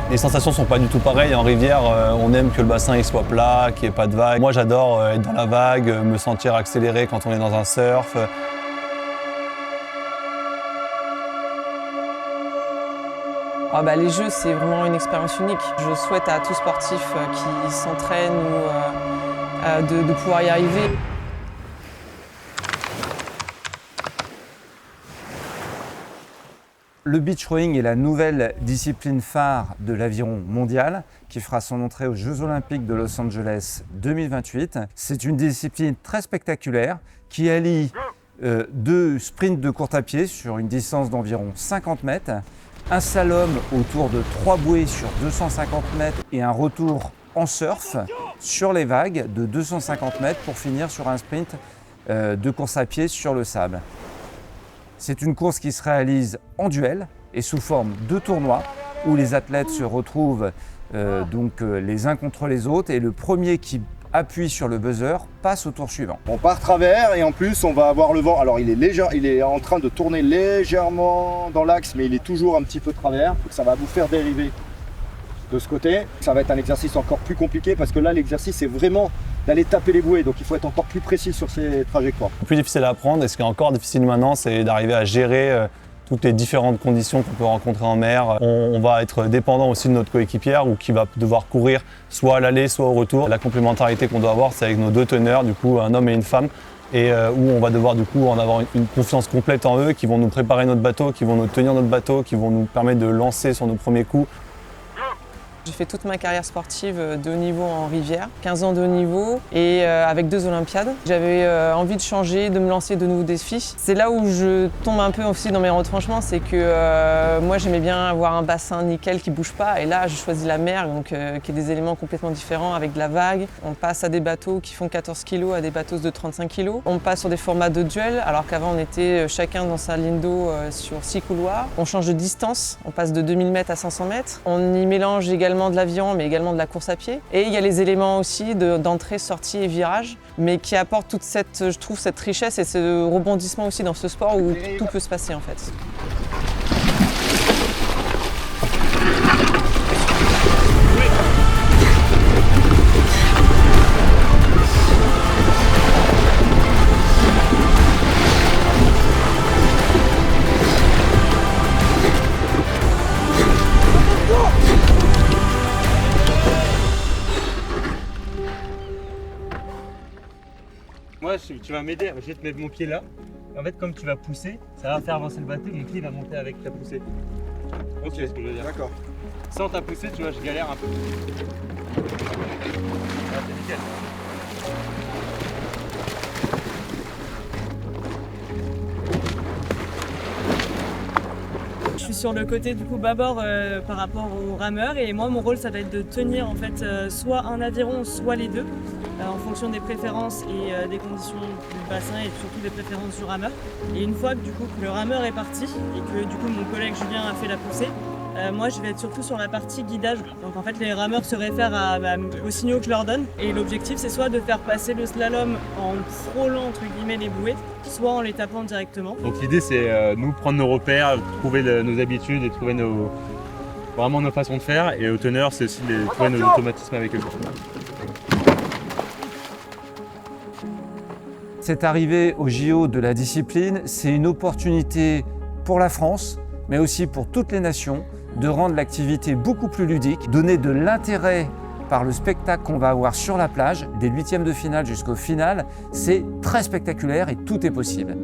Les sensations sont pas du tout pareilles. En rivière, on aime que le bassin il soit plat, qu'il n'y ait pas de vagues. Moi, j'adore être dans la vague, me sentir accéléré quand on est dans un surf. Les Jeux, c'est vraiment une expérience unique. Je souhaite à tout sportif qui s'entraîne ou de pouvoir y arriver. Le beach rowing est la nouvelle discipline phare de l'aviron mondial qui fera son entrée aux Jeux Olympiques de Los Angeles 2028. C'est une discipline très spectaculaire qui allie deux sprints de course à pied sur une distance d'environ 50 mètres, un slalom autour de 3 bouées sur 250 mètres et un retour en surf sur les vagues de 250 mètres pour finir sur un sprint de course à pied sur le sable. C'est une course qui se réalise en duel et sous forme de tournoi où les athlètes se retrouvent les uns contre les autres et le premier qui appuie sur le buzzer passe au tour suivant. On part travers et en plus on va avoir le vent. Alors il est en train de tourner légèrement dans l'axe mais il est toujours un petit peu travers. Ça va vous faire dériver de ce côté. Ça va être un exercice encore plus compliqué parce que là l'exercice c'est vraiment d'aller taper les bouées, donc il faut être encore plus précis sur ces trajectoires. Le plus difficile à apprendre et ce qui est encore difficile maintenant, c'est d'arriver à gérer toutes les différentes conditions qu'on peut rencontrer en mer. On va être dépendant aussi de notre coéquipière ou qui va devoir courir soit à l'aller, soit au retour. La complémentarité qu'on doit avoir, c'est avec nos deux teneurs, du coup un homme et une femme, et où on va devoir du coup en avoir une confiance complète en eux, qui vont nous préparer notre bateau, qui vont nous tenir notre bateau, qui vont nous permettre de lancer sur nos premiers coups. J'ai fait toute ma carrière sportive de haut niveau en rivière, 15 ans de haut niveau et avec 2 Olympiades. J'avais envie de changer, de me lancer de nouveaux défis. C'est là où je tombe un peu aussi dans mes retranchements, c'est que moi j'aimais bien avoir un bassin nickel qui bouge pas et là je choisis la mer donc, qui est des éléments complètement différents avec de la vague. On passe à des bateaux qui font 14 kg à des bateaux de 35 kg. On passe sur des formats de duel alors qu'avant on était chacun dans sa ligne d'eau sur 6 couloirs. On change de distance, on passe de 2000 mètres à 500 mètres. On y mélange également de l'avion mais également de la course à pied. Et il y a les éléments aussi d'entrée, sortie et virage, mais qui apportent toute cette, je trouve, cette richesse et ce rebondissement aussi dans ce sport où tout peut se passer en fait. Moi, tu vas m'aider, je vais te mettre mon pied là. En fait, comme tu vas pousser, ça va faire avancer le bateau, mon pied va monter avec ta poussée. Ok, c'est ce que je veux dire. D'accord. Sans ta poussée, tu vois, je galère un peu. Ah, c'est nickel. Je suis sur le côté du coup bâbord par rapport au rameur et moi mon rôle ça va être de tenir en fait soit un aviron soit les deux en fonction des préférences et des conditions du bassin et surtout des préférences du rameur. Et une fois que du coup que le rameur est parti et que du coup mon collègue Julien a fait la poussée, moi je vais être surtout sur la partie guidage. Donc en fait les rameurs se réfèrent aux signaux que je leur donne et l'objectif c'est soit de faire passer le slalom en frôlant entre guillemets les bouées, soit en les tapant directement. Donc l'idée c'est nous prendre nos repères, trouver nos habitudes et trouver vraiment nos façons de faire, et au teneur c'est aussi trouver nos automatismes avec eux. Cette arrivée au JO de la discipline, c'est une opportunité pour la France, mais aussi pour toutes les nations, de rendre l'activité beaucoup plus ludique, donner de l'intérêt par le spectacle qu'on va avoir sur la plage, des huitièmes de finale jusqu'au final. C'est très spectaculaire et tout est possible.